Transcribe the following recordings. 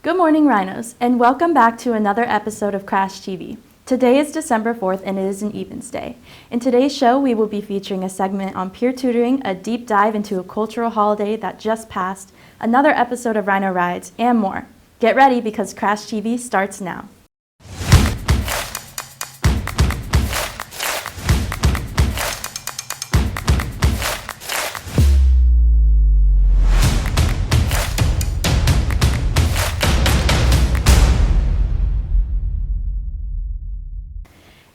Good morning, Rhinos, and welcome back to another episode of Crash TV. Today is December 4th and it is an Evens Day. In today's show, we will be featuring a segment on peer tutoring, a deep dive into a cultural holiday that just passed, another episode of Rhino Rides, and more. Get ready because Crash TV starts now.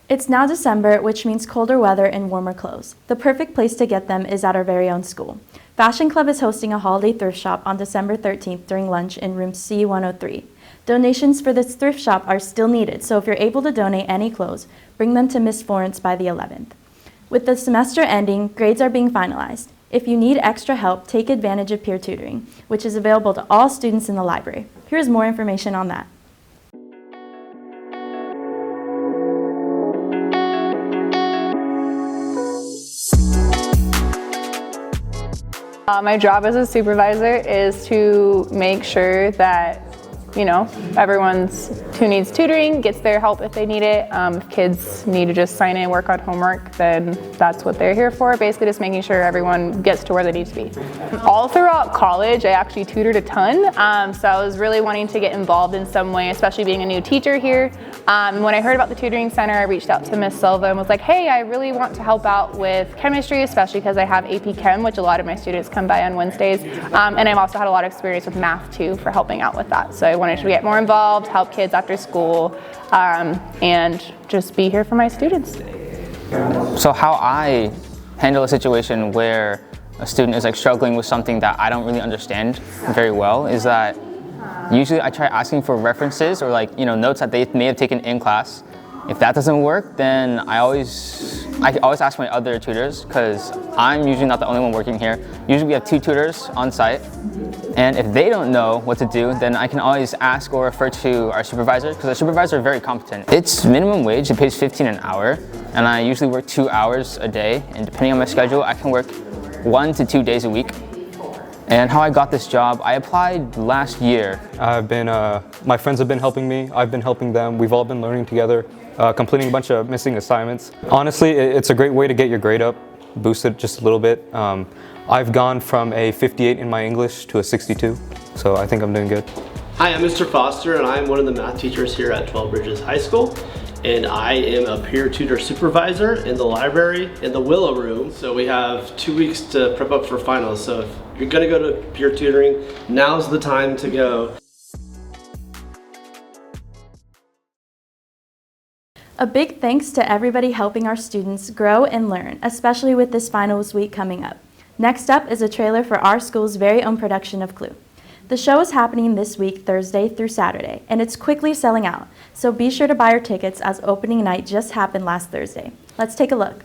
It's now December, which means colder weather and warmer clothes. The perfect place to get them is at our very own school. Fashion Club is hosting a holiday thrift shop on December 13th during lunch in room C103. Donations for this thrift shop are still needed, so if you're able to donate any clothes, bring them to Miss Florence by the 11th. With the semester ending, grades are being finalized. If you need extra help, take advantage of peer tutoring, which is available to all students in the library. Here's more information on that. My job as a supervisor is to make sure that, everyone who needs tutoring gets their help if they need it. If kids need to just sign in and work on homework, then that's what they're here for. Basically just making sure everyone gets to where they need to be. All throughout college, I actually tutored a ton. So I was really wanting to get involved in some way, especially being a new teacher here. When I heard about the tutoring center, I reached out to Miss Silva and was like, hey, I really want to help out with chemistry, especially because I have AP Chem, which a lot of my students come by on Wednesdays. And I've also had a lot of experience with math too for helping out with that. So I wanted to get more involved, help kids after school, and just be here for my students. So how I handle a situation where a student is struggling with something that I don't really understand very well is that usually I try asking for references or notes that they may have taken in class. If that doesn't work, then I always ask my other tutors because I'm usually not the only one working here. Usually we have 2 tutors on site, and if they don't know what to do, then I can always ask or refer to our supervisor because our supervisor is very competent. It's minimum wage, it pays $15 an hour, and I usually work 2 hours a day, and depending on my schedule, I can work 1 to 2 days a week. And how I got this job, I applied last year. My friends have been helping me, I've been helping them, we've all been learning together, completing a bunch of missing assignments. Honestly, it's a great way to get your grade up, boost it just a little bit. I've gone from a 58 in my English to a 62, so I think I'm doing good. Hi, I'm Mr. Foster and I'm one of the math teachers here at 12 Bridges High School. And I am a peer tutor supervisor in the library in the Willow Room. So we have 2 weeks to prep up for finals. So if you're gonna go to peer tutoring, now's the time to go. A big thanks to everybody helping our students grow and learn, especially with this finals week coming up. Next up is a trailer for our school's very own production of Clue. The show is happening this week, Thursday through Saturday, and it's quickly selling out, so be sure to buy your tickets as opening night just happened last Thursday. Let's take a look.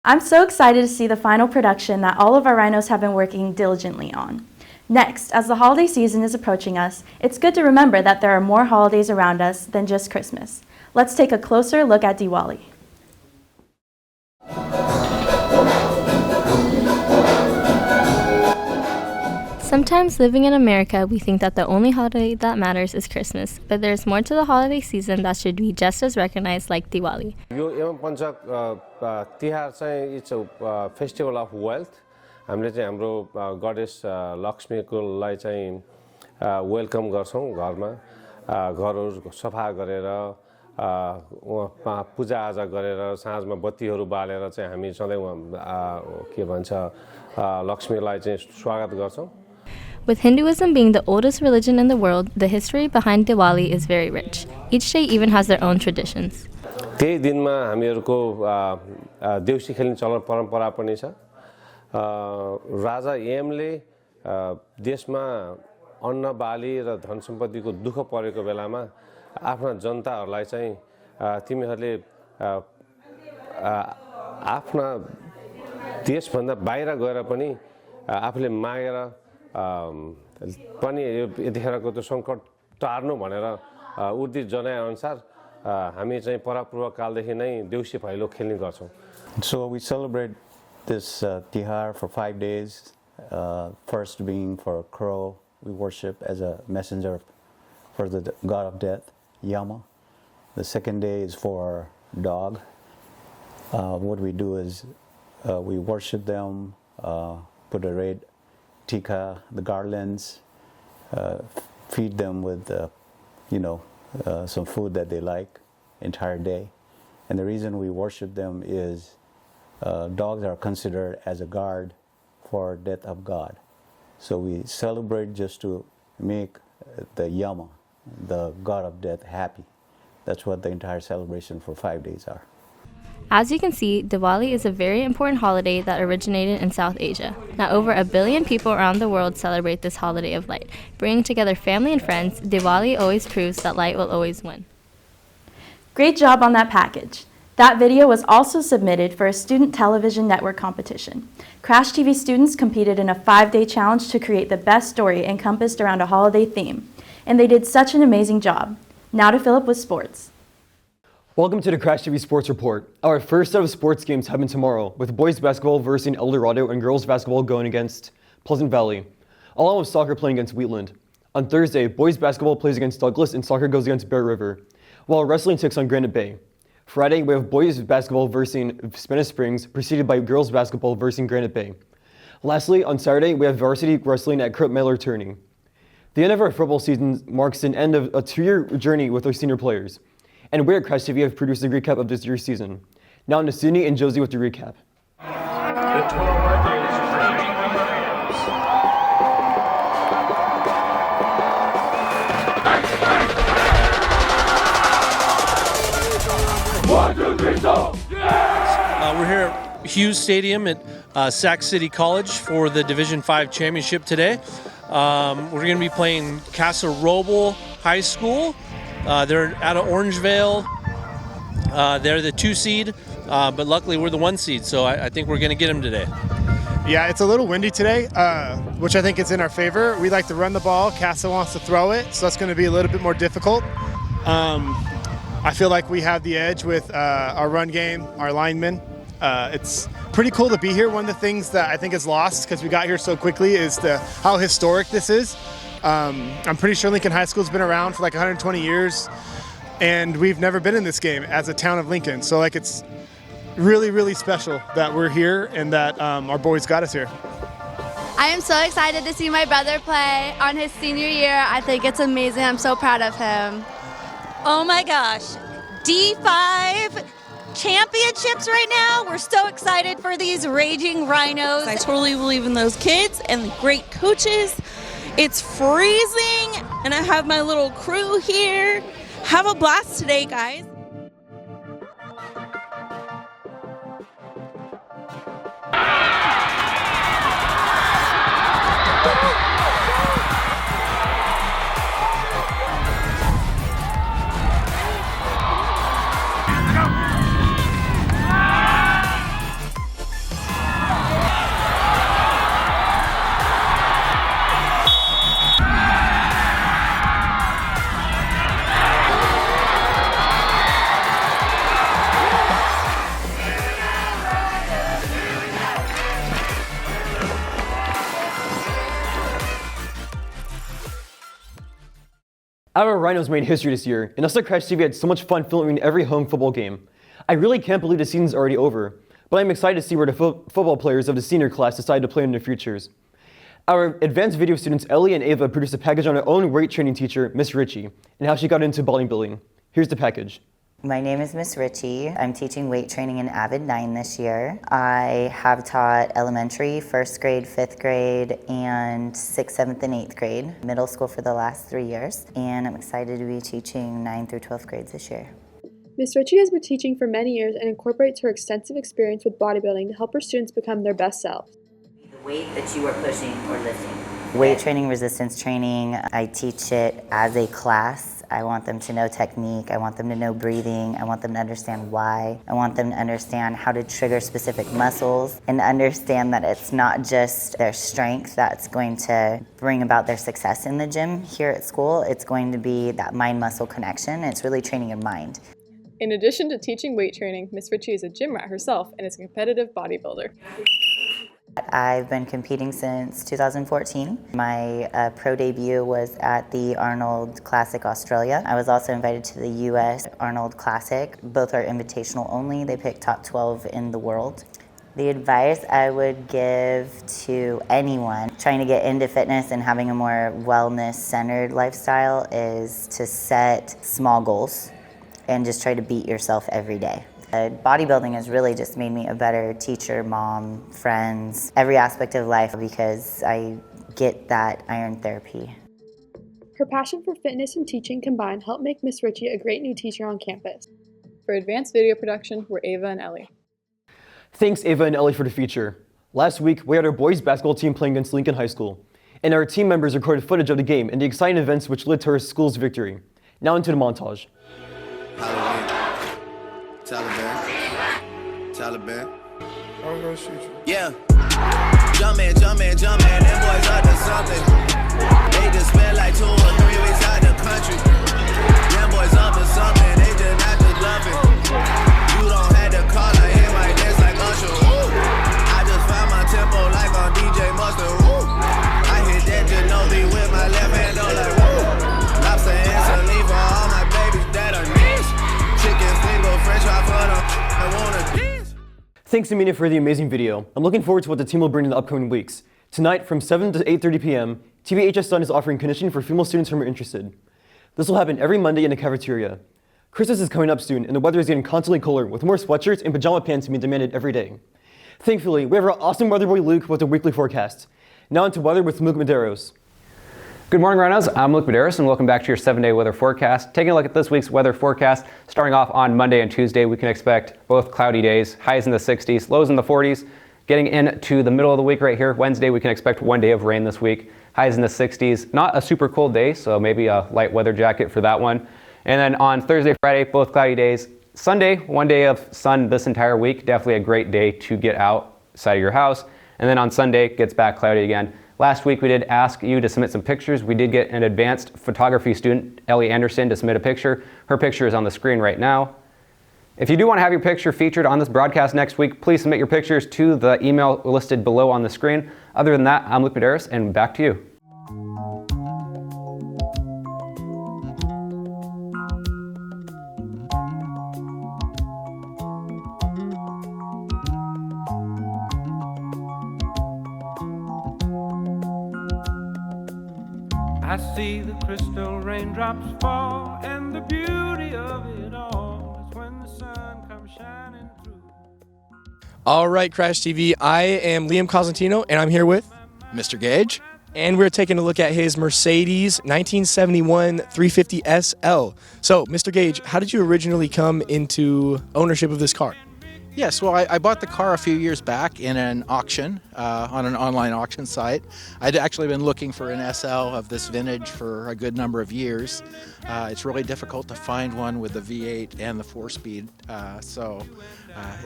I'm so excited to see the final production that all of our Rhinos have been working diligently on. Next, as the holiday season is approaching us, it's good to remember that there are more holidays around us than just Christmas. Let's take a closer look at Diwali. Sometimes living in America, we think that the only holiday that matters is Christmas, but there's more to the holiday season that should be just as recognized like Diwali. It's a festival of wealth. हामीले चाहिँ हाम्रो goddess लक्ष्मीकोलाई चाहिँ welcome गर्छौं घरमा घरहरु सफा गरेर पूजा आजा गरेर साँझमा बत्तीहरु बालेर चाहिँ हामी सधैं के भन्छ लक्ष्मीलाई चाहिँ स्वागत गर्छौं. With Hinduism being the oldest religion in the world, the history behind Diwali is very rich. Each day even has their own traditions. त्यही दिनमा हामीहरूको देउसी खेल्ने चलन परम्परा पनि छ राजा यमले देशमा अन्न बाली र धन सम्पत्तिको दुःख परेको बेलामा आफ्ना जनताहरूलाई चाहिँ तिमीहरूले आफ्ना देशभन्दा बाहिर गएर पनि आफूले मागेर पनि यतिखेरको त्यो सङ्कट टार्नु भनेर उद्देश्य जनाएअनुसार हामी चाहिँ परापूर्व कालदेखि नै देउसी भैलो खेल्ने गर्छौं. So we celebrate this Tihar for 5 days. First being for a crow, we worship as a messenger for the god of death, Yama. The second day is for dog. What we do is we worship them, put a red tikka, the garlands, feed them with some food that they like entire day. And the reason we worship them is dogs are considered as a guard for death of God. So we celebrate just to make the Yama, the god of death, happy. That's what the entire celebration for 5 days are. As you can see, Diwali is a very important holiday that originated in South Asia. Now over 1 billion people around the world celebrate this holiday of light. Bringing together family and friends, Diwali always proves that light will always win. Great job on that package. That video was also submitted for a student television network competition. Crash TV students competed in a 5-day challenge to create the best story encompassed around a holiday theme. And they did such an amazing job. Now to Philip with sports. Welcome to the Crash TV Sports Report. Our first set of sports games happen tomorrow, with boys basketball versus El Dorado and girls basketball going against Pleasant Valley, along with soccer playing against Wheatland. On Thursday, boys basketball plays against Douglas and soccer goes against Bear River, while wrestling takes on Granite Bay. Friday, we have boys basketball versus Spanish Springs, preceded by girls basketball versus Granite Bay. Lastly, on Saturday, we have varsity wrestling at Kurt Mailer Tourney. The end of our football season marks an end of a 2-year journey with our senior players. And we at Crash TV have produced a recap of this year's season. Now on to Sydney and Josie with the recap. We're here at Hughes Stadium at Sac City College for the Division 5 championship today. We're going to be playing Casa Roble High School. They're out of Orangevale. They're the 2 seed, but luckily we're the 1 seed, so I think we're going to get them today. Yeah, it's a little windy today, which I think is in our favor. We like to run the ball. Casa wants to throw it, so that's going to be a little bit more difficult. I feel like we have the edge with our run game, our linemen. It's pretty cool to be here. One of the things that I think is lost because we got here so quickly is how historic this is. I'm pretty sure Lincoln High School's been around for like 120 years, and we've never been in this game as a town of Lincoln. So like it's really, really special that we're here and that our boys got us here. I am so excited to see my brother play on his senior year. I think it's amazing. I'm so proud of him. Oh my gosh, D5 championships right now. We're so excited for these raging Rhinos. I totally believe in those kids and the great coaches. It's freezing and I have my little crew here. Have a blast today, guys. Our Rhinos made history this year, and us at Crash TV had so much fun filming every home football game. I really can't believe the season's already over, but I'm excited to see where the football players of the senior class decide to play in their futures. Our advanced video students Ellie and Ava produced a package on their own weight training teacher, Miss Ricci, and how she got into bodybuilding. Here's the package. My name is Miss Ricci. I'm teaching weight training in Avid 9 this year. I have taught elementary, 1st grade, 5th grade, and 6th, 7th, and 8th grade, middle school for the last 3 years, and I'm excited to be teaching 9th through 12th grades this year. Ms. Ricci has been teaching for many years and incorporates her extensive experience with bodybuilding to help her students become their best selves. The weight that you are pushing or lifting. Weight training, resistance training, I teach it as a class. I want them to know technique, I want them to know breathing, I want them to understand why, I want them to understand how to trigger specific muscles and understand that it's not just their strength that's going to bring about their success in the gym here at school, it's going to be that mind-muscle connection. It's really training your mind. In addition to teaching weight training, Ms. Ricci is a gym rat herself and is a competitive bodybuilder. I've been competing since 2014. My pro debut was at the Arnold Classic Australia. I was also invited to the US Arnold Classic. Both are invitational only. They pick top 12 in the world. The advice I would give to anyone trying to get into fitness and having a more wellness-centered lifestyle is to set small goals and just try to beat yourself every day. Bodybuilding has really just made me a better teacher, mom, friends, every aspect of life because I get that iron therapy. Her passion for fitness and teaching combined helped make Ms. Ricci a great new teacher on campus. For advanced video production, we're Ava and Ellie. Thanks Ava and Ellie for the feature. Last week, we had our boys basketball team playing against Lincoln High School, and our team members recorded footage of the game and the exciting events which led to our school's victory. Now into the montage. Taliban. I'm gonna shoot you. Yeah. Jumpin', them boys up to something. They just spent like 2 or 3 weeks out the country. Them boys up to something, they just not just bluffing. You don't have to call, I hear my dance like Usher. Woo. I just found my tempo like on DJ Mustard. Woo. I hit that Ginobili with my left hand, though like woo. Lobster and saline for all my babies that are niche. Chicken finger, french fry for them. I wanna dance. Thanks Amina for the amazing video. I'm looking forward to what the team will bring in the upcoming weeks. Tonight from 7 to 8:30 p.m., TBHS Sun is offering conditioning for female students who are interested. This will happen every Monday in the cafeteria. Christmas is coming up soon and the weather is getting constantly colder with more sweatshirts and pajama pants being demanded every day. Thankfully, we have our awesome weather boy Luke with a weekly forecast. Now into weather with Luke Medeiros. Good morning, Rhinos. I'm Luke Medeiros, and welcome back to your 7-day weather forecast. Taking a look at this week's weather forecast, starting off on Monday and Tuesday, we can expect both cloudy days, highs in the 60s, lows in the 40s. Getting into the middle of the week right here, Wednesday, we can expect 1 day of rain this week, highs in the 60s. Not a super cold day, so maybe a light weather jacket for that one. And then on Thursday, Friday, both cloudy days. Sunday, 1 day of sun this entire week, definitely a great day to get outside of your house. And then on Sunday, it gets back cloudy again. Last week we did ask you to submit some pictures. We did get an advanced photography student, Ellie Anderson, to submit a picture. Her picture is on the screen right now. If you do want to have your picture featured on this broadcast next week, please submit your pictures to the email listed below on the screen. Other than that, I'm Luke Medeiros, and back to you. I see the crystal raindrops fall, and the beauty of it all is when the sun comes shining through. All right, Crash TV, I am Liam Cosentino, and I'm here with Mr. Gage. And we're taking a look at his Mercedes 1971 350 SL. So, Mr. Gage, how did you originally come into ownership of this car? Yes, well, I bought the car a few years back in an auction, on an online auction site. I'd actually been looking for an SL of this vintage for a good number of years. It's really difficult to find one with the V8 and the 4-speed, so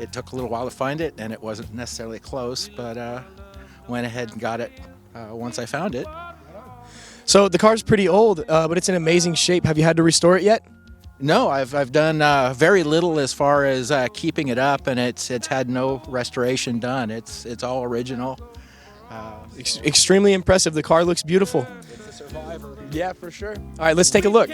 it took a little while to find it, and it wasn't necessarily close, but went ahead and got it once I found it. So the car's pretty old, but it's in amazing shape. Have you had to restore it yet? No, I've done very little as far as keeping it up, and it's had no restoration done. It's all original. Extremely impressive. The car looks beautiful. It's a survivor. Yeah, for sure. All right, let's take a look.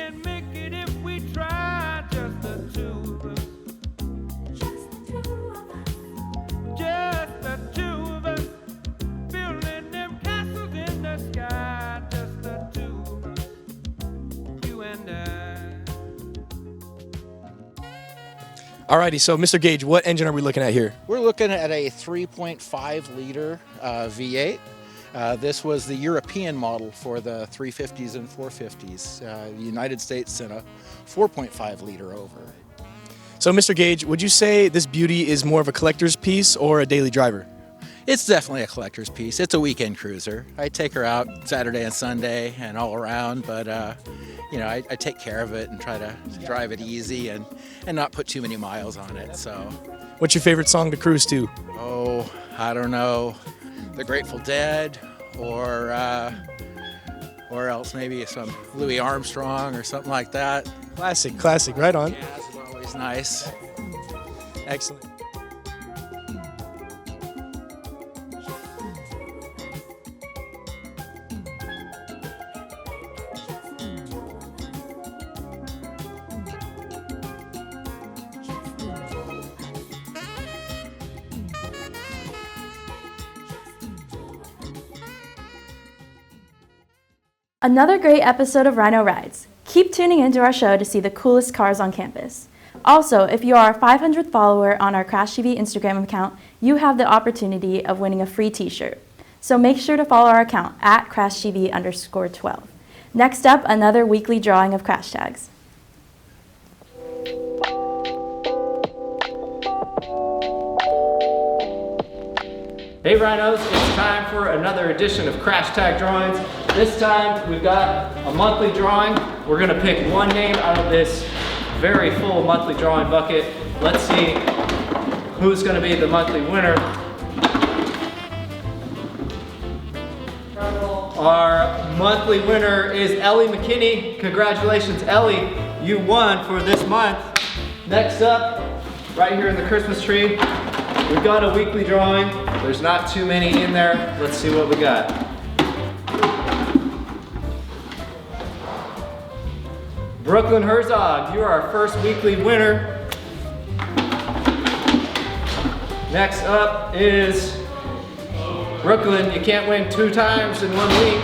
Alrighty, so Mr. Gage, what engine are we looking at here? We're looking at a 3.5 liter V8. This was the European model for the 350s and 450s. The United States sent a 4.5 liter over. So Mr. Gage, would you say this beauty is more of a collector's piece or a daily driver? It's definitely a collector's piece. It's a weekend cruiser. I take her out Saturday and Sunday and all around, but you know, I take care of it and try to drive it easy and not put too many miles on it. So, what's your favorite song to cruise to? Oh, I don't know, The Grateful Dead, or else maybe some Louis Armstrong or something like that. Classic, right on. Jazz is always nice. Excellent. Another great episode of Rhino Rides. Keep tuning into our show to see the coolest cars on campus. Also, if you are our 500th follower on our Crash TV Instagram account, you have the opportunity of winning a free t-shirt. So make sure to follow our account at CrashTV_12. Next up, another weekly drawing of crash tags. Hey Rhinos, it's time for another edition of Crash Tag Drawings. This time we've got a monthly drawing. We're gonna pick one name out of this very full monthly drawing bucket. Let's see who's gonna be the monthly winner. Our monthly winner is Ellie McKinney. Congratulations, Ellie. You won for this month. Next up, right here in the Christmas tree, we've got a weekly drawing. There's not too many in there. Let's see what we got. Brooklyn Herzog, you are our first weekly winner. Next up is Brooklyn. You can't win 2 times in 1 week.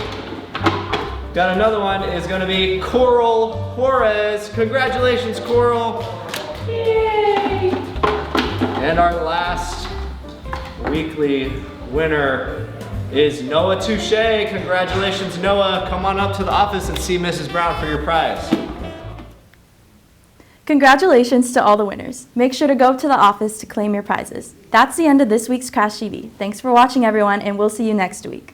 Got another one, is gonna be Coral Juarez. Congratulations, Coral. Yay! And our last weekly winner is Noah Touche. Congratulations, Noah. Come on up to the office and see Mrs. Brown for your prize. Congratulations to all the winners. Make sure to go to the office to claim your prizes. That's the end of this week's Crash TV. Thanks for watching, everyone, and we'll see you next week.